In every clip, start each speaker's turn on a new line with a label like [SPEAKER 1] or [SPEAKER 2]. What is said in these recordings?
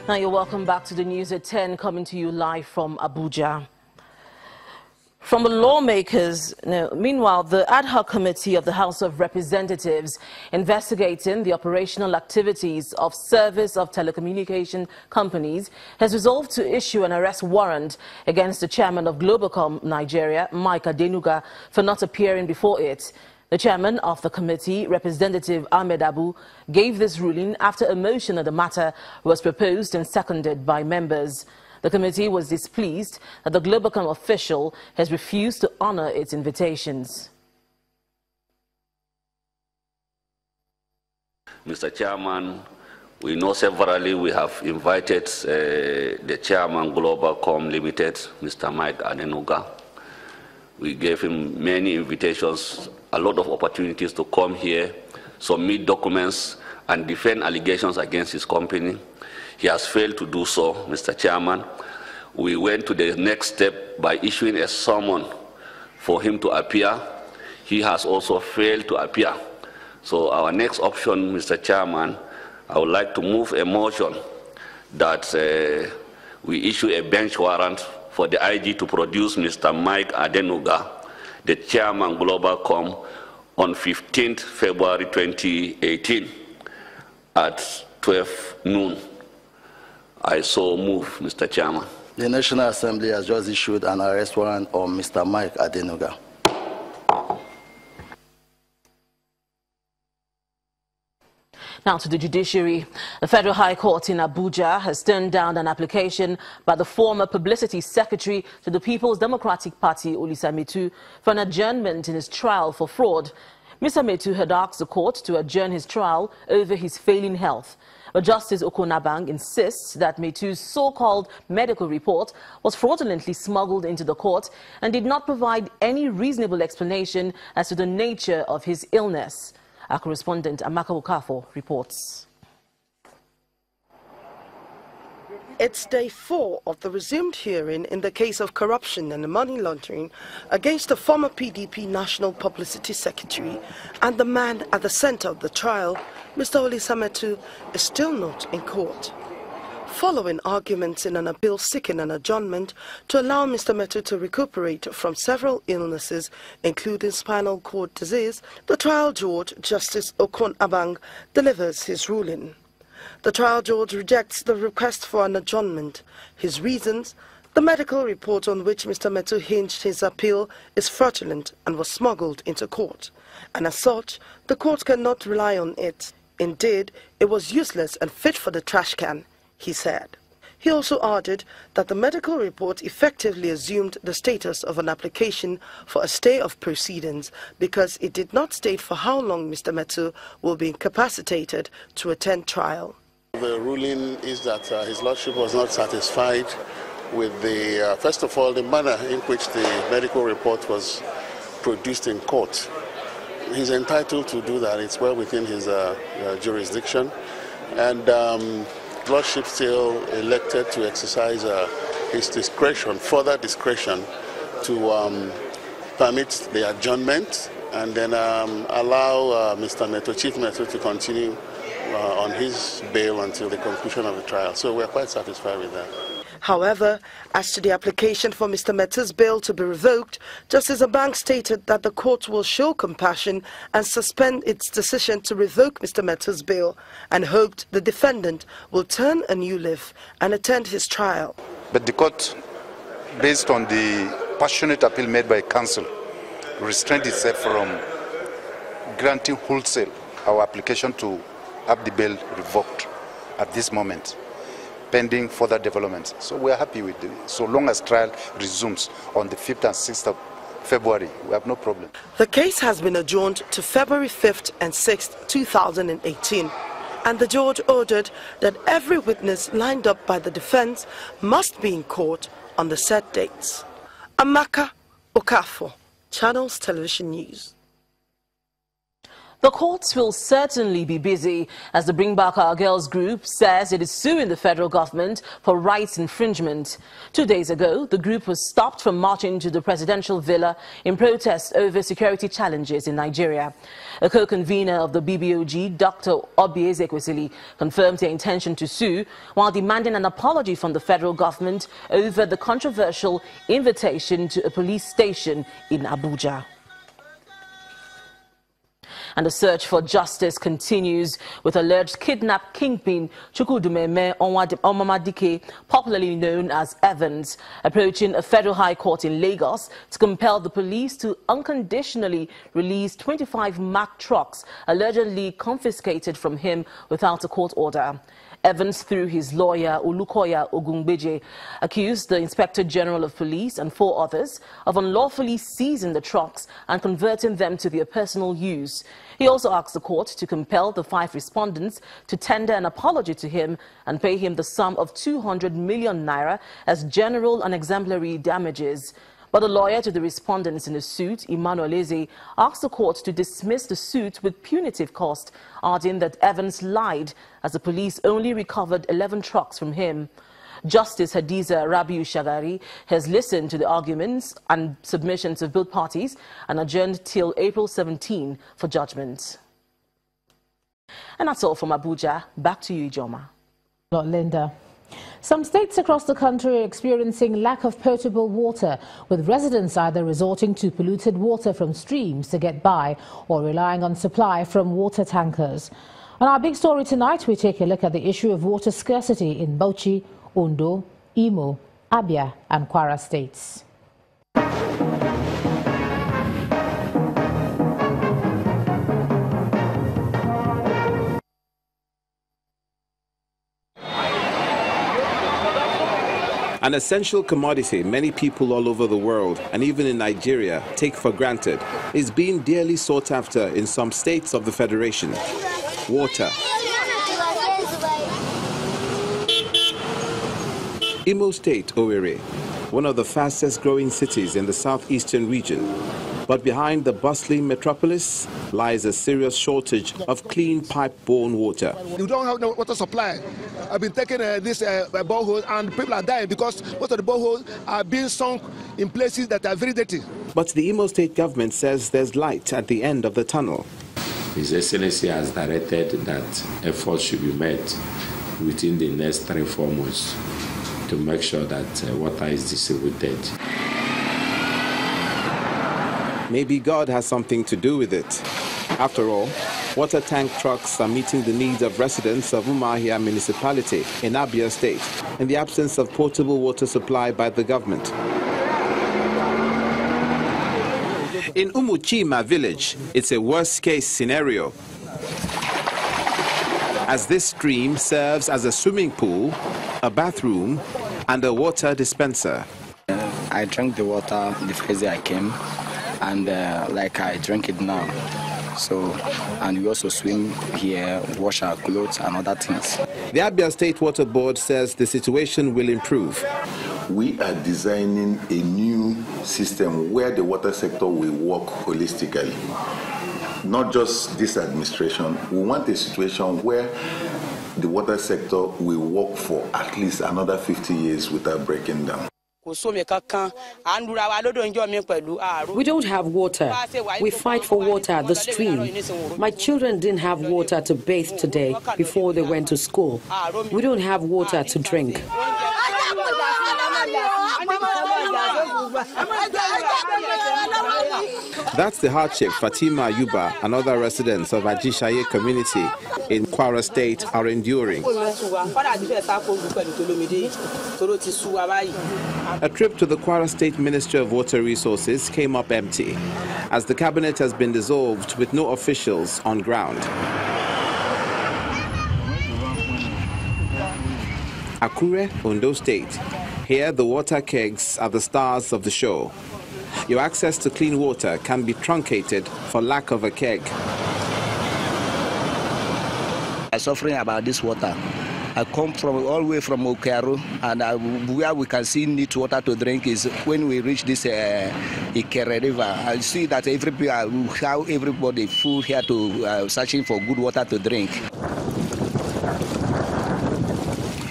[SPEAKER 1] Now you're welcome back to the news at 10, coming to you live from Abuja. From the lawmakers, meanwhile, the ad hoc committee of the House of Representatives investigating the operational activities of service of telecommunication companies has resolved to issue an arrest warrant against the chairman of Globacom Nigeria, Mike Adenuga, for not appearing before it. The chairman of the committee, Representative Ahmed Abu, gave this ruling after a motion on the matter was proposed and seconded by members. The committee was displeased that the Globacom official has refused to honor its invitations.
[SPEAKER 2] Mr. Chairman, we know severally we have invited the chairman Globacom Limited, Mr. Mike Adenuga. We gave him many invitations, a lot of opportunities to come here, submit documents, and defend allegations against his company. He has failed to do so, Mr. Chairman. We went to the next step by issuing a summons for him to appear. He has also failed to appear. So our next option, Mr. Chairman, I would like to move a motion that we issue a bench warrant for the IG to produce Mr. Mike Adenuga, the chairman Globacom, on 15th February 2018 at 12 noon. I so move, Mr. Chairman.
[SPEAKER 3] The National Assembly has just issued an arrest warrant on Mr. Mike Adenuga.
[SPEAKER 1] Now to the judiciary. The Federal High Court in Abuja has turned down an application by the former Publicity Secretary to the People's Democratic Party, Olisa Metu, for an adjournment in his trial for fraud. Mr. Metu had asked the court to adjourn his trial over his failing health. But Justice Okonabang insists that Metu's so-called medical report was fraudulently smuggled into the court and did not provide any reasonable explanation as to the nature of his illness. Our correspondent Amaka Okafo reports.
[SPEAKER 4] It's day 4 of the resumed hearing in the case of corruption and money laundering against the former PDP National Publicity Secretary, and the man at the center of the trial, Mr. Olisa Metu, is still not in court. Following arguments in an appeal seeking an adjournment to allow Mr. Metu to recuperate from several illnesses, including spinal cord disease, the trial judge, Justice Okonabang, delivers his ruling. The trial judge rejects the request for an adjournment. His reasons: the medical report on which Mr. Metu hinged his appeal is fraudulent and was smuggled into court, and as such, the court cannot rely on it. Indeed, it was useless and fit for the trash can, he said. He also added that the medical report effectively assumed the status of an application for a stay of proceedings because it did not state for how long Mr. Metu will be incapacitated to attend trial.
[SPEAKER 5] The ruling is that His Lordship was not satisfied with the, first of all, the manner in which the medical report was produced in court. He's entitled to do that. It's well within his jurisdiction. And Lordship still elected to exercise his discretion, further discretion, to permit the adjournment and then allow Mr. Metu, Chief Metu, to continue on his bail until the conclusion of the trial. So we're quite satisfied with that.
[SPEAKER 4] However, as to the application for Mr. Metu's bail to be revoked, Justice Abang stated that the court will show compassion and suspend its decision to revoke Mr. Metu's bail, and hoped the defendant will turn a new leaf and attend his trial.
[SPEAKER 6] But the court, based on the passionate appeal made by counsel, restrained itself from granting wholesale our application to have the bail revoked at this moment, pending further developments. So we are happy with it. So long as trial resumes on the 5th and 6th of February, we have no problem.
[SPEAKER 4] The case has been adjourned to February 5th and 6th, 2018, and the judge ordered that every witness lined up by the defense must be in court on the set dates. Amaka Okafo, Channels Television News.
[SPEAKER 1] The courts will certainly be busy as the Bring Back Our Girls group says it is suing the federal government for rights infringement. 2 days ago, the group was stopped from marching to the presidential villa in protest over security challenges in Nigeria. A co-convener of the BBOG, Dr. Obieze Kwesili, confirmed their intention to sue while demanding an apology from the federal government over the controversial invitation to a police station in Abuja. And the search for justice continues with alleged kidnapped kingpin Chukwudumeme Onwamadike, popularly known as Evans, approaching a federal high court in Lagos to compel the police to unconditionally release 25 Mack trucks allegedly confiscated from him without a court order. Evans, through his lawyer Olukoya Ogungbeje, accused the Inspector General of Police and 4 others of unlawfully seizing the trucks and converting them to their personal use. He also asked the court to compel the 5 respondents to tender an apology to him and pay him the sum of 200 million naira as general and exemplary damages. But the lawyer to the respondents in the suit, Emmanuel Eze, asked the court to dismiss the suit with punitive cost, adding that Evans lied as the police only recovered 11 trucks from him. Justice Hadiza Rabiu Shagari has listened to the arguments and submissions of both parties and adjourned till April 17 for judgment. And that's all from Abuja. Back to you, Ijoma.
[SPEAKER 7] Linda. Some states across the country are experiencing lack of potable water, with residents either resorting to polluted water from streams to get by or relying on supply from water tankers. On our big story tonight, we take a look at the issue of water scarcity in Bauchi, Ondo, Imo, Abia and Kwara states.
[SPEAKER 8] An essential commodity many people all over the world, and even in Nigeria, take for granted, is being dearly sought after in some states of the Federation. Water. Imo State, Owerri, one of the fastest growing cities in the southeastern region. But behind the bustling metropolis lies a serious shortage of clean pipe-borne water.
[SPEAKER 9] You don't have no water supply. I've been taking this borehole, and people are dying because most of the boreholes are being sunk in places that are very dirty.
[SPEAKER 8] But the Imo State government says there's light at the end of the tunnel.
[SPEAKER 10] His Excellency has directed that efforts should be made within the next 3-4 months to make sure that water is distributed.
[SPEAKER 8] Maybe God has something to do with it. After all, water tank trucks are meeting the needs of residents of Umuahia municipality in Abia State in the absence of potable water supply by the government. In Umuchima village, it's a worst-case scenario, as this stream serves as a swimming pool, a bathroom, and a water dispenser.
[SPEAKER 11] I drank the water the first day I came, and like I drink it now. So, and we also swim here, wash our clothes and other things.
[SPEAKER 8] The Abia State Water Board says the situation will improve.
[SPEAKER 12] We are designing a new system where the water sector will work holistically. Not just this administration. We want a situation where the water sector will work for at least another 50 years without breaking down.
[SPEAKER 13] We don't have water. We fight for water at the stream. My children didn't have water to bathe today before they went to school. We don't have water to drink.
[SPEAKER 8] That's the hardship Fatima Yuba and other residents of Ajishaye community in Kwara State are enduring. A trip to the Kwara State Ministry of Water Resources came up empty, as the cabinet has been dissolved with no officials on ground. Akure, Ondo State. Here, the water kegs are the stars of the show. Your access to clean water can be truncated for lack of a keg.
[SPEAKER 11] I'm suffering about this water. I come from all the way from Okaro, and where we can see neat water to drink is when we reach this Ikere River. I see that how everybody full here to searching for good water to drink.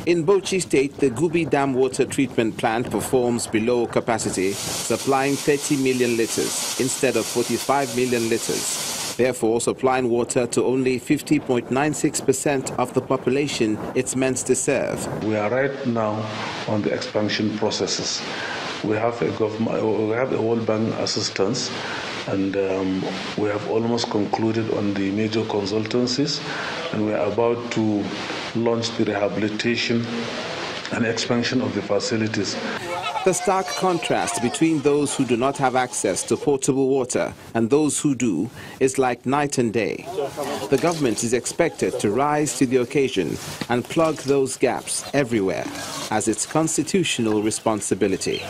[SPEAKER 8] In Bauchi State, the Gubi Dam water treatment plant performs below capacity, supplying 30 million litres instead of 45 million litres. Therefore, supplying water to only 50.96% of the population it's meant to serve.
[SPEAKER 14] We are right now on the expansion processes. We have a World Bank assistance, and we have almost concluded on the major consultancies, and we are about to launch the rehabilitation and expansion of the facilities.
[SPEAKER 8] The stark contrast between those who do not have access to potable water and those who do is like night and day. The government is expected to rise to the occasion and plug those gaps everywhere as its constitutional responsibility.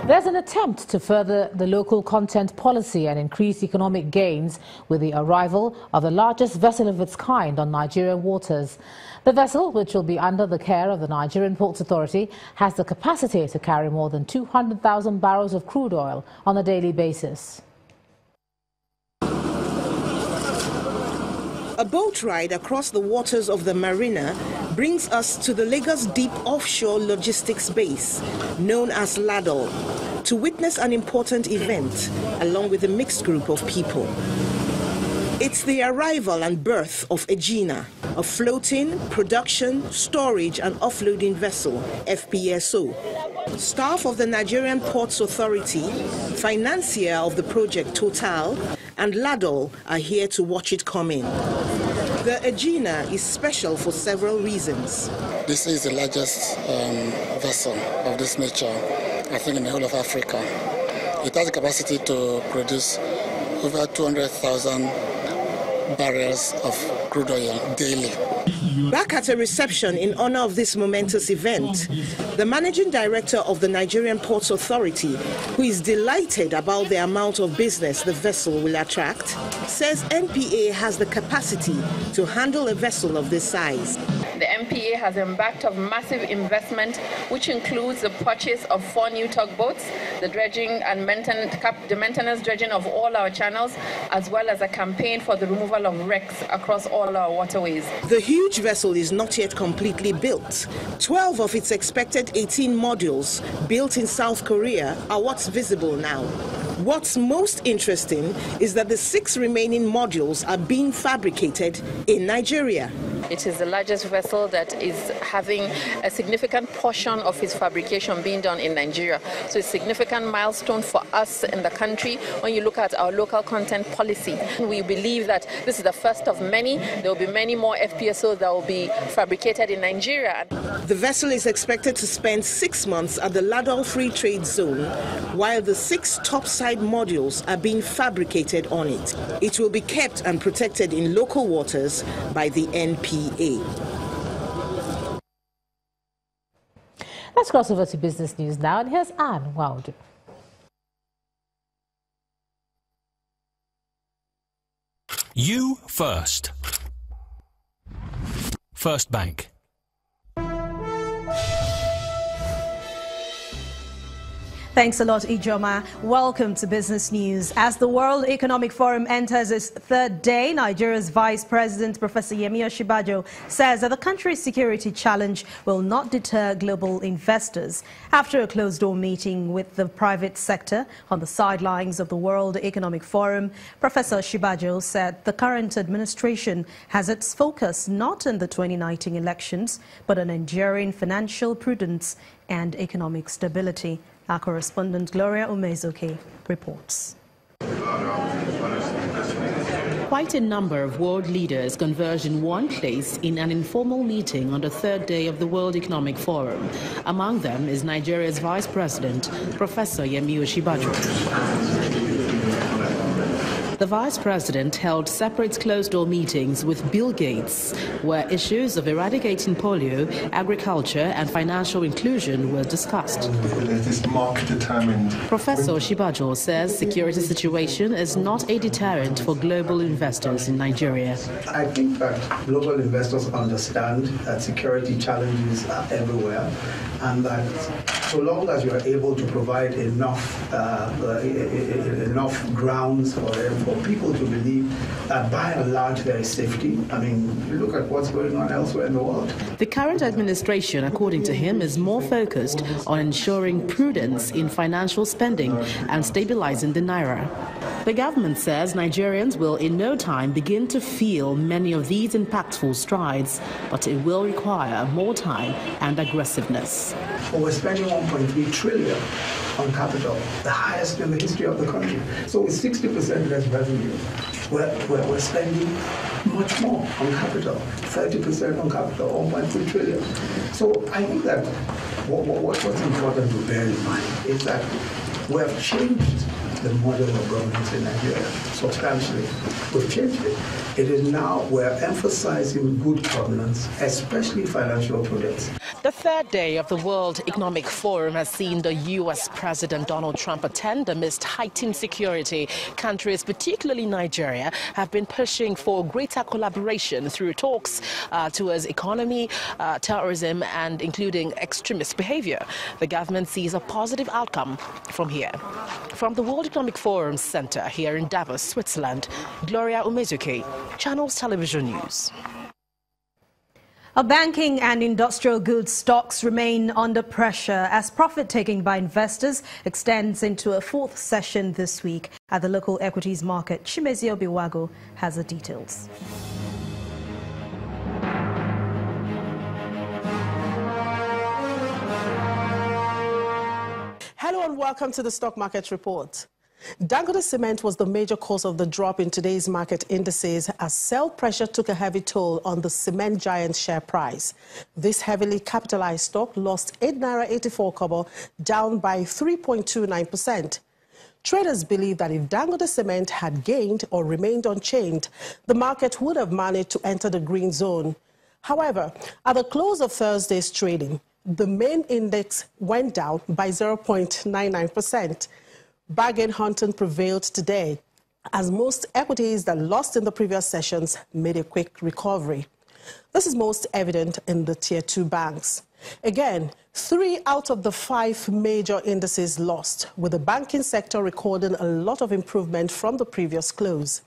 [SPEAKER 7] There's an attempt to further the local content policy and increase economic gains with the arrival of the largest vessel of its kind on Nigerian waters. The vessel, which will be under the care of the Nigerian Ports Authority, has the capacity to carry more than 200,000 barrels of crude oil on a daily basis.
[SPEAKER 4] A boat ride across the waters of the Marina brings us to the Lagos Deep Offshore Logistics Base, known as LADOL, to witness an important event along with a mixed group of people. It's the arrival and birth of Egina, a floating, production, storage and offloading vessel, FPSO. Staff of the Nigerian Ports Authority, financier of the project Total, and LADOL are here to watch it come in. The Egina is special for several reasons.
[SPEAKER 15] This is the largest vessel of this nature, I think, in the whole of Africa. It has the capacity to produce over 200,000 barrels of crude oil daily.
[SPEAKER 4] Back at a reception in honor of this momentous event, the managing director of the Nigerian Ports Authority, who is delighted about the amount of business the vessel will attract, says NPA has the capacity to handle a vessel of this size.
[SPEAKER 16] The NPA has embarked on massive investment, which includes the purchase of 4 new tugboats, the dredging and maintenance dredging of all our channels, as well as a campaign for the removal of wrecks across all our waterways.
[SPEAKER 4] The huge vessel is not yet completely built. 12 of its expected 18 modules built in South Korea are what's visible now. What's most interesting is that the 6 remaining modules are being fabricated in Nigeria.
[SPEAKER 16] It is the largest vessel that is having a significant portion of its fabrication being done in Nigeria. So it's a significant milestone for us in the country when you look at our local content policy. We believe that this is the first of many. There will be many more FPSOs that will be fabricated in Nigeria.
[SPEAKER 4] The vessel is expected to spend 6 months at the LADOL Free Trade Zone, while the 6 topside modules are being fabricated on it. It will be kept and protected in local waters by the NPA.
[SPEAKER 7] Let's cross over to business news now, and here's Anne Wilder.
[SPEAKER 17] You first. First Bank.
[SPEAKER 18] Thanks a lot, Ijoma. Welcome to Business News. As the World Economic Forum enters its 3rd day, Nigeria's Vice President, Professor Yemi Osinbajo, says that the country's security challenge will not deter global investors. After a closed-door meeting with the private sector on the sidelines of the World Economic Forum, Professor Osinbajo said the current administration has its focus not on the 2019 elections, but on enduring financial prudence and economic stability. Our correspondent Gloria Umezoke reports.
[SPEAKER 19] Quite a number of world leaders converged in one place in an informal meeting on the 3rd day of the World Economic Forum. Among them is Nigeria's Vice President, Professor Yemi Osinbajo. The vice president held separate closed-door meetings with Bill Gates, where issues of eradicating polio, agriculture and financial inclusion were discussed.
[SPEAKER 20] This market-determined.
[SPEAKER 19] Professor Shibajo says security situation is not a deterrent for global investors in Nigeria.
[SPEAKER 21] I think that global investors understand that security challenges are everywhere, and that so long as you are able to provide enough grounds for people to believe that by and large there is safety. I mean, you look at what's going on elsewhere in the world.
[SPEAKER 19] The current administration, according to him, is more focused on ensuring prudence in financial spending and stabilizing the naira. The government says Nigerians will in no time begin to feel many of these impactful strides, but it will require more time and aggressiveness.
[SPEAKER 21] Well, we're spending 1.3 trillion on capital, the highest in the history of the country. So with 60% less revenue, we're spending much more on capital, 30% on capital, 1.3 trillion. So I think that what's important to bear in mind is that we have changed the model of governance in Nigeria substantially. We've changed it. It is now we're emphasizing good governance, especially financial prudence.
[SPEAKER 22] The third day of the World Economic Forum has seen the U.S. President Donald Trump attend amidst heightened security. Countries, particularly Nigeria, have been pushing for greater collaboration through talks towards economy, terrorism, and including extremist behavior. The government sees a positive outcome from here. From the World Economic Forum Center here in Davos, Switzerland, Gloria Umezuke, Channels Television News.
[SPEAKER 18] Our banking and industrial goods stocks remain under pressure as profit-taking by investors extends into a fourth session this week at the local equities market. Chimezi Obiwago has the details.
[SPEAKER 23] Hello and welcome to the Stock Market Report. Dangote Cement was the major cause of the drop in today's market indices as sell pressure took a heavy toll on the cement giant share price. This heavily capitalized stock lost 8.84 naira, down by 3.29%. Traders believe that if Dangote Cement had gained or remained unchanged, the market would have managed to enter the green zone. However, at the close of Thursday's trading, the main index went down by 0.99%. Bargain hunting prevailed today, as most equities that lost in the previous sessions made a quick recovery. This is most evident in the Tier 2 banks. Again, 3 out of the 5 major indices lost, with the banking sector recording a lot of improvement from the previous close.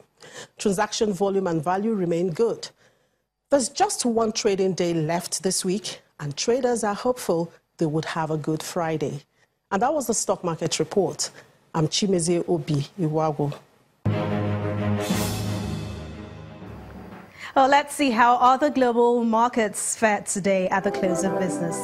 [SPEAKER 23] Transaction volume and value remain good. There's just one trading day left this week, and traders are hopeful they would have a good Friday. And that was the Stock Market Report. I'm Chimezi Obiwago.
[SPEAKER 18] Well, let's see how other global markets fared today at the close of business.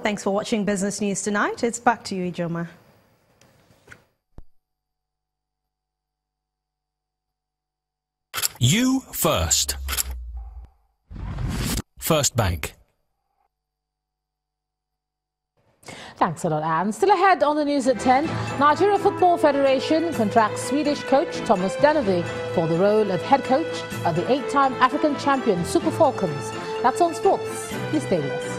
[SPEAKER 18] Thanks for watching Business News Tonight. It's back to you, Ijoma.
[SPEAKER 17] You first. First Bank.
[SPEAKER 7] Thanks a lot, Anne. Still ahead on the news at 10, Nigeria Football Federation contracts Swedish coach Thomas Denevi for the role of head coach of the 8-time African champion Super Falcons. That's on sports. Please stay with us.